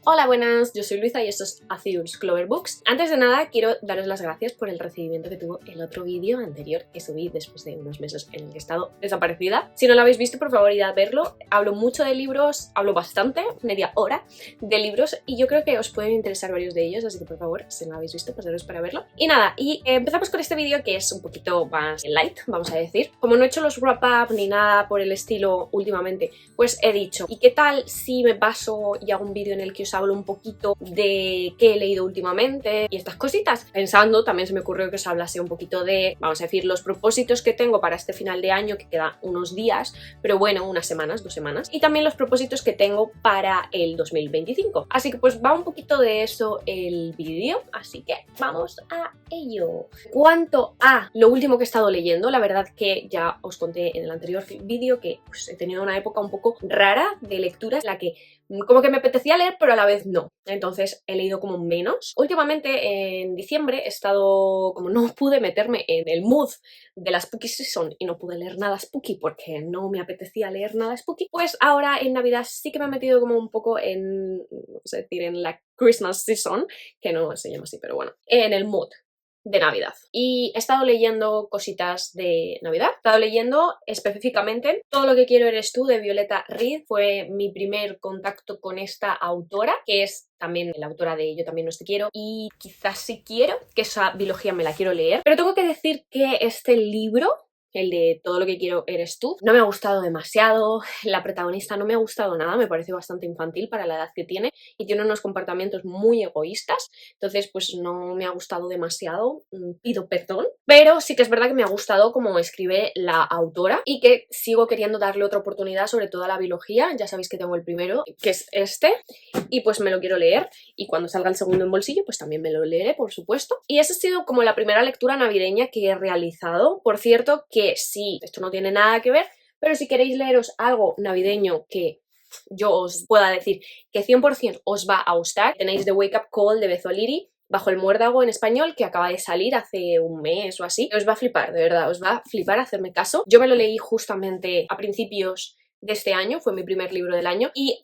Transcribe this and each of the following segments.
Hola, buenas, yo soy Luisa y esto es Azur's Clover Books. Antes de nada, quiero daros las gracias por el recibimiento que tuvo el otro vídeo anterior que subí después de unos meses en el que he estado desaparecida. Si no lo habéis visto, por favor, id a verlo. Hablo mucho de libros, hablo bastante, media hora de libros, y yo creo que os pueden interesar varios de ellos, así que por favor, si no lo habéis visto, pasaros para verlo. Y nada, empezamos con este vídeo que es un poquito más light, vamos a decir. Como no he hecho los wrap-up ni nada por el estilo últimamente, pues he dicho, ¿y qué tal si me paso y hago un vídeo en el que os hablo un poquito de qué he leído últimamente y estas cositas? Pensando, también se me ocurrió que os hablase un poquito de, vamos a decir, los propósitos que tengo para este final de año, que queda unos días, pero bueno, unas semanas, 2 semanas, y también los propósitos que tengo para el 2025. Así que pues va un poquito de eso el vídeo, así que vamos a ello. Cuanto a lo último que he estado leyendo, la verdad que ya os conté en el anterior vídeo que pues, he tenido una época un poco rara de lecturas, la que como que me apetecía leer pero a la vez no, entonces he leído como menos. Últimamente en diciembre he estado, como no pude meterme en el mood de la spooky season y no pude leer nada spooky porque no me apetecía leer nada spooky, pues ahora en Navidad sí que me he metido como un poco en, vamos a decir, en la Christmas season, que no se llama así, pero bueno, en el mood de Navidad. Y he estado leyendo cositas de Navidad. He estado leyendo específicamente Todo lo que quiero eres tú, de Violeta Reed. Fue mi primer contacto con esta autora, que es también la autora de Yo también no te quiero, y Quizás sí quiero, que esa biología me la quiero leer. Pero tengo que decir que este libro, el de Todo lo que quiero eres tú, no me ha gustado demasiado. La protagonista no me ha gustado nada, me parece bastante infantil para la edad que tiene y tiene unos comportamientos muy egoístas, entonces pues no me ha gustado demasiado, pido perdón, pero sí que es verdad que me ha gustado cómo escribe la autora y que sigo queriendo darle otra oportunidad, sobre todo a la biología. Ya sabéis que tengo el primero, que es este, y pues me lo quiero leer, y cuando salga el segundo en bolsillo pues también me lo leeré, por supuesto. Y esa ha sido como la primera lectura navideña que he realizado. Por cierto, que sí, esto no tiene nada que ver, pero si queréis leeros algo navideño que yo os pueda decir que 100% os va a gustar, tenéis The Wake Up Call de Beth O'Leary, Bajo el muérdago en español, que acaba de salir hace un mes o así. Os va a flipar, de verdad, os va a flipar, hacerme caso. Yo me lo leí justamente a principios de este año, fue mi primer libro del año y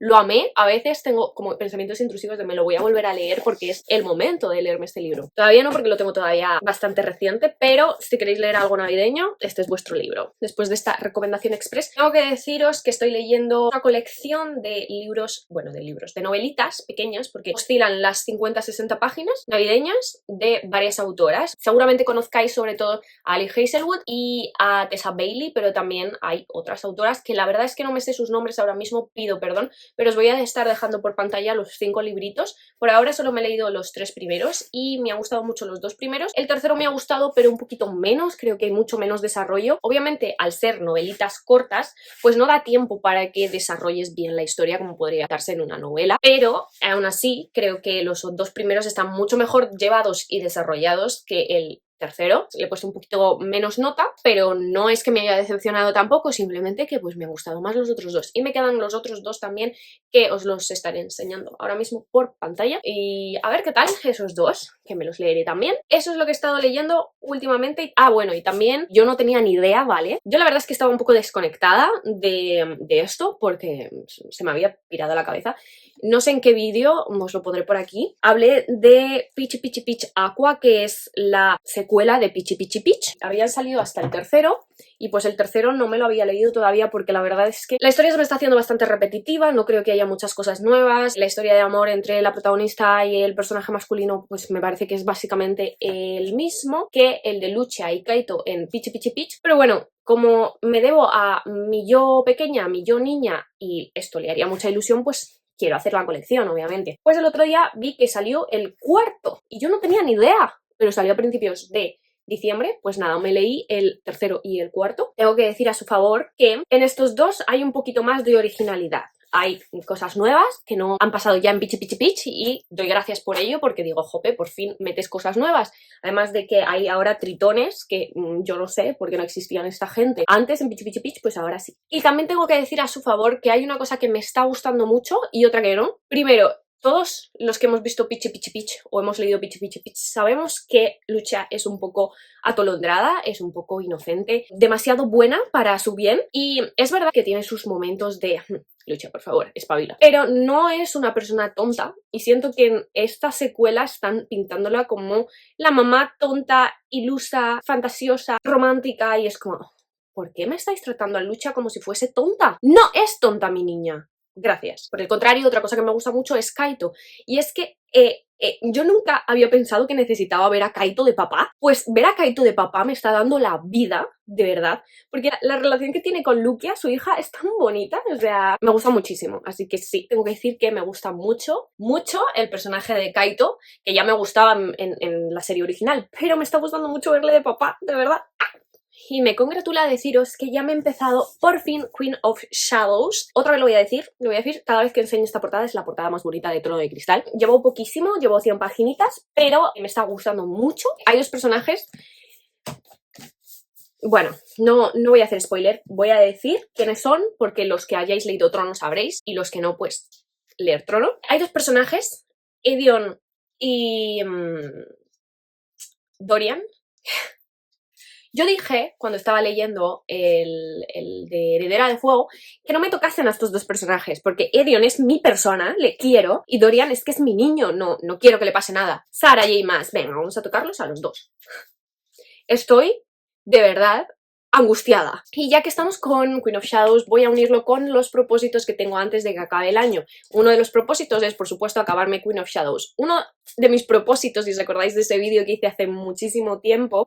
lo amé. A veces tengo como pensamientos intrusivos de me lo voy a volver a leer porque es el momento de leerme este libro. Todavía no, porque lo tengo todavía bastante reciente, pero si queréis leer algo navideño, este es vuestro libro. Después de esta recomendación express, tengo que deciros que estoy leyendo una colección de libros, bueno, de novelitas pequeñas, porque oscilan las 50-60 páginas navideñas de varias autoras. Seguramente conozcáis sobre todo a Ali Hazelwood y a Tessa Bailey, pero también hay otras autoras que la verdad es que no me sé sus nombres ahora mismo, pido perdón, pero os voy a estar dejando por pantalla los 5 libritos. Por ahora solo me he leído los 3 primeros y me han gustado mucho los 2 primeros. El tercero me ha gustado, pero un poquito menos, creo que hay mucho menos desarrollo. Obviamente, al ser novelitas cortas, pues no da tiempo para que desarrolles bien la historia como podría darse en una novela, pero aún así creo que los 2 primeros están mucho mejor llevados y desarrollados que el tercero. Le he puesto un poquito menos nota, pero no es que me haya decepcionado tampoco, simplemente que pues me han gustado más los otros 2. Y me quedan los otros 2 también, que os los estaré enseñando ahora mismo por pantalla. Y a ver qué tal esos 2, que me los leeré también. Eso es lo que he estado leyendo últimamente. Ah, bueno, y también yo no tenía ni idea, ¿vale? Yo la verdad es que estaba un poco desconectada de esto porque se me había pirado la cabeza. No sé en qué vídeo, os lo pondré por aquí. Hablé de Peachy Peachy Peach Aqua, que es la secuela de Peachy Peachy Peach. Habían salido hasta el tercero y pues el tercero no me lo había leído todavía porque la verdad es que la historia se me está haciendo bastante repetitiva, no creo que haya muchas cosas nuevas. La historia de amor entre la protagonista y el personaje masculino pues me parece que es básicamente el mismo que el de Lucia y Kaito en Peachy Peachy Peach, pero bueno, como me debo a mi yo pequeña, a mi yo niña, y esto le haría mucha ilusión, pues quiero hacer la colección, obviamente. Pues el otro día vi que salió el cuarto y yo no tenía ni idea, pero salió a principios de diciembre. Pues nada, me leí el tercero y el cuarto. Tengo que decir a su favor que en estos 2 hay un poquito más de originalidad. Hay cosas nuevas que no han pasado ya en Peachy Peachy Peach y doy gracias por ello, porque digo, jope, por fin metes cosas nuevas. Además de que hay ahora tritones que yo no sé por qué no existían esta gente antes en Peachy Peachy Peach, pues ahora sí. Y también tengo que decir a su favor que hay una cosa que me está gustando mucho y otra que no. Primero, todos los que hemos visto Peachy Peachy Peach o hemos leído Peachy Peachy Peach sabemos que Lucia es un poco atolondrada, es un poco inocente, demasiado buena para su bien, y es verdad que tiene sus momentos de Lucha, por favor, espabila. Pero no es una persona tonta y siento que en esta secuela están pintándola como la mamá tonta, ilusa, fantasiosa, romántica y es como... ¿Por qué me estáis tratando a Lucha como si fuese tonta? ¡No es tonta mi niña! Gracias. Por el contrario, otra cosa que me gusta mucho es Kaito. Y es que yo nunca había pensado que necesitaba ver a Kaito de papá. Pues ver a Kaito de papá me está dando la vida, de verdad. Porque la relación que tiene con Lukia, su hija, es tan bonita. O sea, me gusta muchísimo. Así que sí, tengo que decir que me gusta mucho, mucho el personaje de Kaito, que ya me gustaba en la serie original. Pero me está gustando mucho verle de papá, de verdad. Y me congratula deciros que ya me he empezado por fin Queen of Shadows. Otra vez lo voy a decir cada vez que enseño esta portada, es la portada más bonita de Trono de Cristal. Llevo poquísimo, llevo 100 paginitas, pero me está gustando mucho. Hay dos personajes... Bueno, no voy a hacer spoiler, voy a decir quiénes son, porque los que hayáis leído Trono sabréis, y los que no, pues leer Trono. Hay dos personajes, Edion y... Dorian. Yo dije, cuando estaba leyendo el de Heredera de Fuego, que no me tocasen a estos dos personajes, porque Edion es mi persona, le quiero, y Dorian es que es mi niño, no quiero que le pase nada. Sarah y más, venga, vamos a tocarlos a los dos. Estoy, de verdad, angustiada. Y ya que estamos con Queen of Shadows, voy a unirlo con los propósitos que tengo antes de que acabe el año. Uno de los propósitos es, por supuesto, acabarme Queen of Shadows. Uno de mis propósitos, si os acordáis de ese vídeo que hice hace muchísimo tiempo,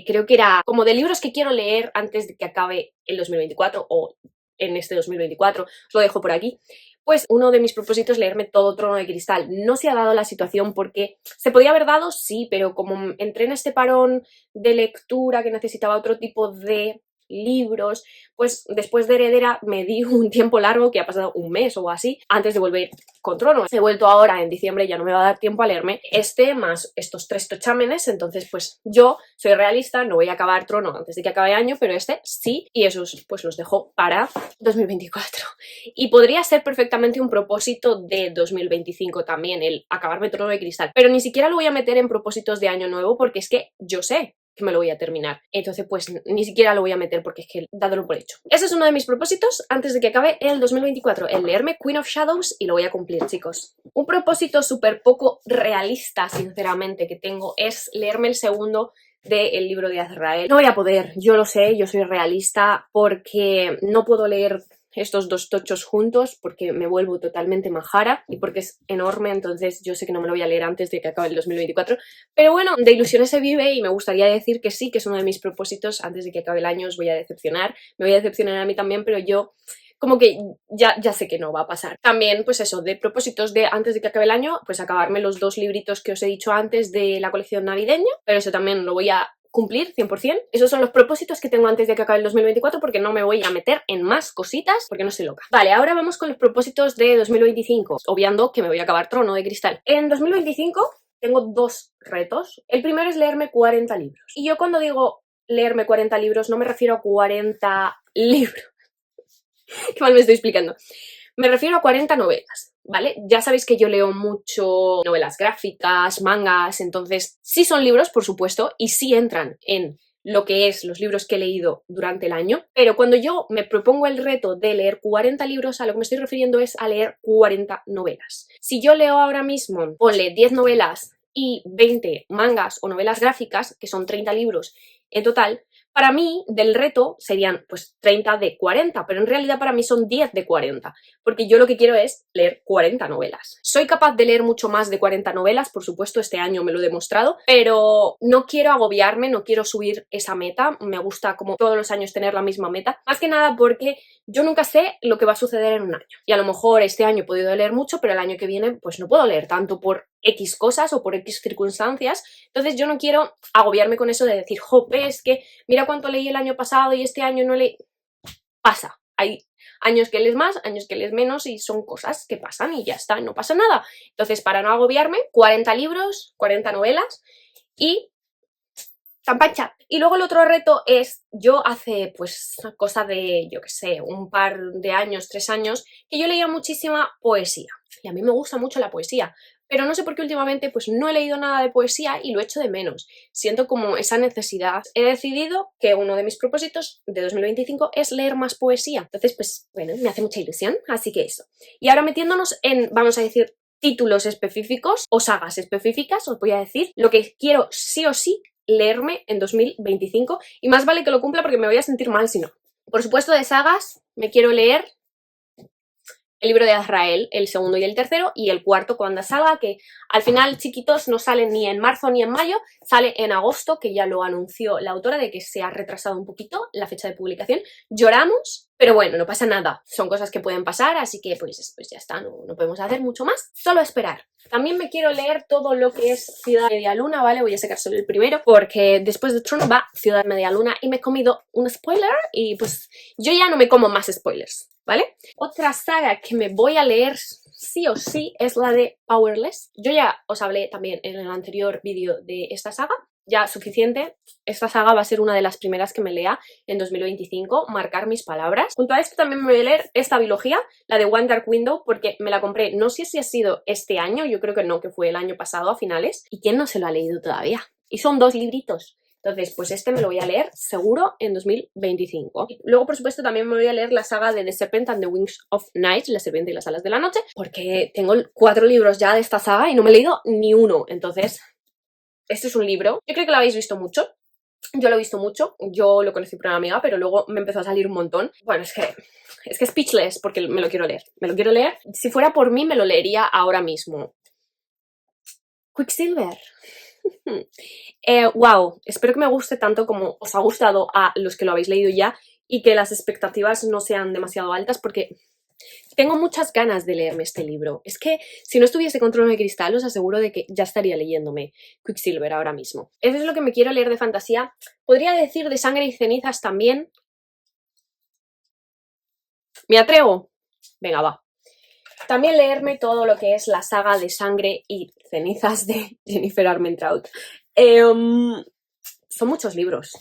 creo que era como de libros que quiero leer antes de que acabe el 2024 o en este 2024, os lo dejo por aquí. Pues uno de mis propósitos es leerme todo Trono de Cristal. No se ha dado la situación porque se podía haber dado, sí, pero como entré en este parón de lectura que necesitaba otro tipo de libros, pues después de Heredera me di un tiempo largo, que ha pasado un mes o así, antes de volver con Trono. He vuelto ahora en diciembre, ya no me va a dar tiempo a leerme este más estos 3 tochámenes, entonces pues yo soy realista, no voy a acabar Trono antes de que acabe el año, pero este sí, y esos pues los dejo para 2024. Y podría ser perfectamente un propósito de 2025 también, el acabarme Trono de Cristal, pero ni siquiera lo voy a meter en propósitos de año nuevo porque es que yo sé que me lo voy a terminar. Entonces, pues ni siquiera lo voy a meter porque es que dádelo por hecho. Ese es uno de mis propósitos antes de que acabe el 2024, el leerme Queen of Shadows, y lo voy a cumplir, chicos. Un propósito súper poco realista, sinceramente, que tengo es leerme el segundo del libro de Azrael. No voy a poder, yo lo sé, yo soy realista porque no puedo leer estos dos tochos juntos porque me vuelvo totalmente majara y porque es enorme, entonces yo sé que no me lo voy a leer antes de que acabe el 2024, pero bueno, de ilusiones se vive y me gustaría decir que sí, que es uno de mis propósitos antes de que acabe el año. Os voy a decepcionar, me voy a decepcionar a mí también, pero yo como que ya sé que no va a pasar. También, pues eso, de propósitos de antes de que acabe el año, pues acabarme los 2 libritos que os he dicho antes de la colección navideña, pero eso también lo voy a cumplir 100%. Esos son los propósitos que tengo antes de que acabe el 2024 porque no me voy a meter en más cositas porque no soy loca. Vale, ahora vamos con los propósitos de 2025, obviando que me voy a acabar Trono de Cristal. En 2025 tengo 2 retos. El primero es leerme 40 libros. Y yo cuando digo leerme 40 libros no me refiero a 40 libros. Qué mal me estoy explicando. Me refiero a 40 novelas, ¿vale? Ya sabéis que yo leo mucho novelas gráficas, mangas, entonces sí son libros, por supuesto, y sí entran en lo que es los libros que he leído durante el año, pero cuando yo me propongo el reto de leer 40 libros, a lo que me estoy refiriendo es a leer 40 novelas. Si yo leo ahora mismo, ponle 10 novelas y 20 mangas o novelas gráficas, que son 30 libros en total, para mí, del reto, serían pues 30 de 40, pero en realidad para mí son 10 de 40, porque yo lo que quiero es leer 40 novelas. Soy capaz de leer mucho más de 40 novelas, por supuesto, este año me lo he demostrado, pero no quiero agobiarme, no quiero subir esa meta, me gusta como todos los años tener la misma meta, más que nada porque yo nunca sé lo que va a suceder en un año. Y a lo mejor este año he podido leer mucho, pero el año que viene pues no puedo leer tanto por X cosas o por X circunstancias, entonces yo no quiero agobiarme con eso de decir, jope, es que mira cuánto leí el año pasado y este año no leí. Pasa, hay años que lees más, años que lees menos y son cosas que pasan y ya está, no pasa nada. Entonces, para no agobiarme, 40 libros, 40 novelas y Campancha. Y luego el otro reto es, yo hace pues cosa de, yo qué sé, un par de años, 3 años, que yo leía muchísima poesía. Y a mí me gusta mucho la poesía, pero no sé por qué últimamente pues no he leído nada de poesía y lo echo de menos. Siento como esa necesidad. He decidido que uno de mis propósitos de 2025 es leer más poesía. Entonces, pues bueno, me hace mucha ilusión, así que eso. Y ahora metiéndonos en, vamos a decir, títulos específicos o sagas específicas, os voy a decir lo que quiero sí o sí leerme en 2025 y más vale que lo cumpla porque me voy a sentir mal si no. Por supuesto, de sagas me quiero leer el libro de Azrael, el segundo y el tercero, y el cuarto cuando salga, que al final, chiquitos, no sale ni en marzo ni en mayo, sale en agosto, que ya lo anunció la autora de que se ha retrasado un poquito la fecha de publicación. Lloramos, pero bueno, no pasa nada, son cosas que pueden pasar, así que pues ya está, no podemos hacer mucho más, solo esperar. También me quiero leer todo lo que es Ciudad Media Luna, ¿vale? Voy a sacar solo el primero, porque después de Tron va Ciudad Media Luna y me he comido un spoiler y pues yo ya no me como más spoilers, ¿vale? Otra saga que me voy a leer sí o sí es la de Powerless. Yo ya os hablé también en el anterior vídeo de esta saga, ya suficiente. Esta saga va a ser una de las primeras que me lea en 2025, marcar mis palabras. Junto a esto también me voy a leer esta biología, la de One Dark Window, porque me la compré, no sé si ha sido este año, yo creo que no, que fue el año pasado a finales. ¿Y quién no se lo ha leído todavía? Y son 2 libritos. Entonces, pues este me lo voy a leer seguro en 2025. Y luego, por supuesto, también me voy a leer la saga de The Serpent and the Wings of Night, La serpiente y las alas de la noche, porque tengo 4 libros ya de esta saga y no me he leído ni uno. Entonces, este es un libro, yo creo que lo habéis visto mucho. Yo lo he visto mucho, yo lo conocí por una amiga, pero luego me empezó a salir un montón. Bueno, es que speechless, porque me lo quiero leer. Me lo quiero leer. Si fuera por mí, me lo leería ahora mismo. Quicksilver. Wow, espero que me guste tanto como os ha gustado a los que lo habéis leído ya y que las expectativas no sean demasiado altas porque tengo muchas ganas de leerme este libro. Es que si no estuviese con Trono de Cristal os aseguro de que ya estaría leyéndome Quicksilver ahora mismo. Eso es lo que me quiero leer de fantasía. Podría decir de Sangre y Cenizas también. ¿Me atrevo? Venga, va. También leerme todo lo que es la saga de Sangre y Cenizas de Jennifer Armentrout. Son muchos libros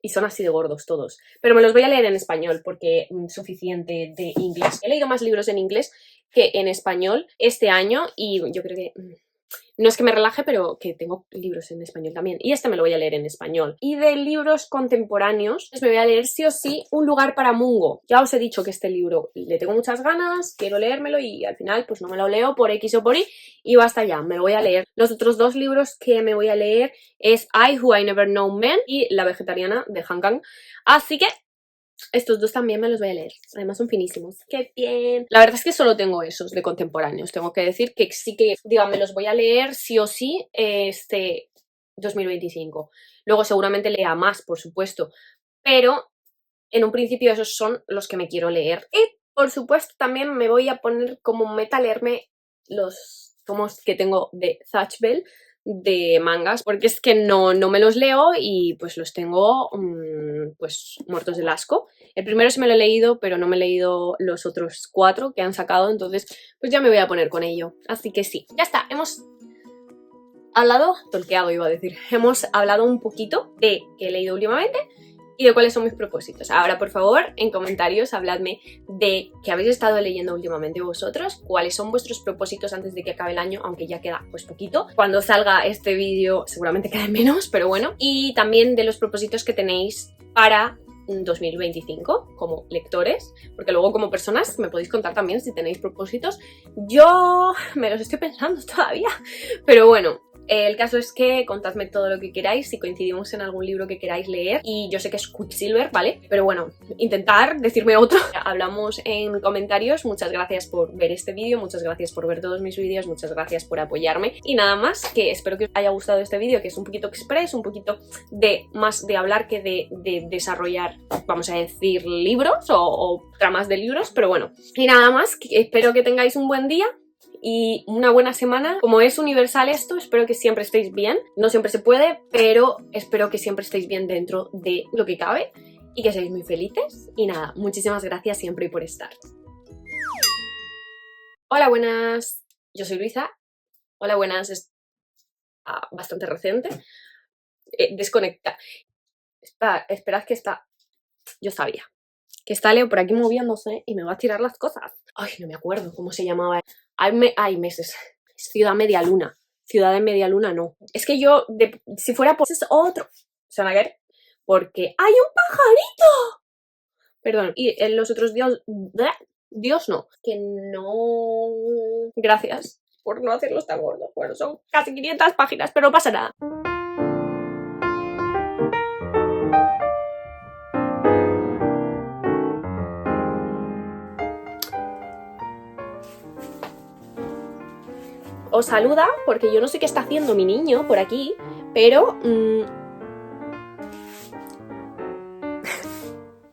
y son así de gordos todos, pero me los voy a leer en español porque suficiente de inglés. He leído más libros en inglés que en español este año y yo creo que no es que me relaje, pero que tengo libros en español también. Y este me lo voy a leer en español. Y de libros contemporáneos, pues me voy a leer sí o sí Un lugar para Mungo. Ya os he dicho que este libro le tengo muchas ganas, quiero leérmelo y al final pues no me lo leo por X o por Y y basta ya, me lo voy a leer. Los otros 2 libros que me voy a leer es I Who I Never Known Men y La vegetariana de Han Kang. Así que estos 2 también me los voy a leer, además son finísimos. ¡Qué bien! La verdad es que solo tengo esos de contemporáneos, tengo que decir que sí que, diga, me los voy a leer sí o sí este 2025. Luego seguramente lea más, por supuesto, pero en un principio esos son los que me quiero leer. Y por supuesto también me voy a poner como meta leerme los tomos que tengo de Zatch Bell, de mangas, porque es que no me los leo y pues los tengo pues muertos del asco. El primero sí me lo he leído, pero no me he leído los otros 4 que han sacado, entonces pues ya me voy a poner con ello. Así que sí, ya está, hemos hablado, tolqueado iba a decir, hemos hablado un poquito de qué he leído últimamente y de cuáles son mis propósitos. Ahora, por favor, en comentarios habladme de qué habéis estado leyendo últimamente vosotros, cuáles son vuestros propósitos antes de que acabe el año, aunque ya queda pues poquito. Cuando salga este vídeo seguramente queda menos, pero bueno. Y también de los propósitos que tenéis para 2025 como lectores, porque luego como personas me podéis contar también si tenéis propósitos. Yo me los estoy pensando todavía, pero bueno. El caso es que contadme todo lo que queráis, si coincidimos en algún libro que queráis leer, y yo sé que es Quicksilver, ¿vale? Pero bueno, intentar decirme otro. Hablamos en comentarios, muchas gracias por ver este vídeo, muchas gracias por ver todos mis vídeos, muchas gracias por apoyarme, y nada más, que espero que os haya gustado este vídeo, que es un poquito express, un poquito de más de hablar que de desarrollar, vamos a decir, libros o tramas de libros, pero bueno. Y nada más, que espero que tengáis un buen día y una buena semana. Como es universal esto, espero que siempre estéis bien. No siempre se puede, pero espero que siempre estéis bien dentro de lo que cabe y que seáis muy felices. Y nada, muchísimas gracias siempre por estar. Hola, buenas. Yo soy Luisa. Hola, buenas. Es bastante reciente. Desconecta. Esperad que está... Yo sabía que está Leo por aquí moviéndose y me va a tirar las cosas. Ay, no me acuerdo cómo se llamaba. Hay meses. Es Ciudad Media Luna. Ciudad de Media Luna no. Es que yo, si fuera por... es otro. ¿Se van a caer? Porque ¡hay un pajarito! Perdón, y en los otros dios... Dios no. Que no... Gracias por no hacerlos tan gordos. Bueno, son casi 500 páginas, pero no pasa nada. Os saluda porque yo no sé qué está haciendo mi niño por aquí, pero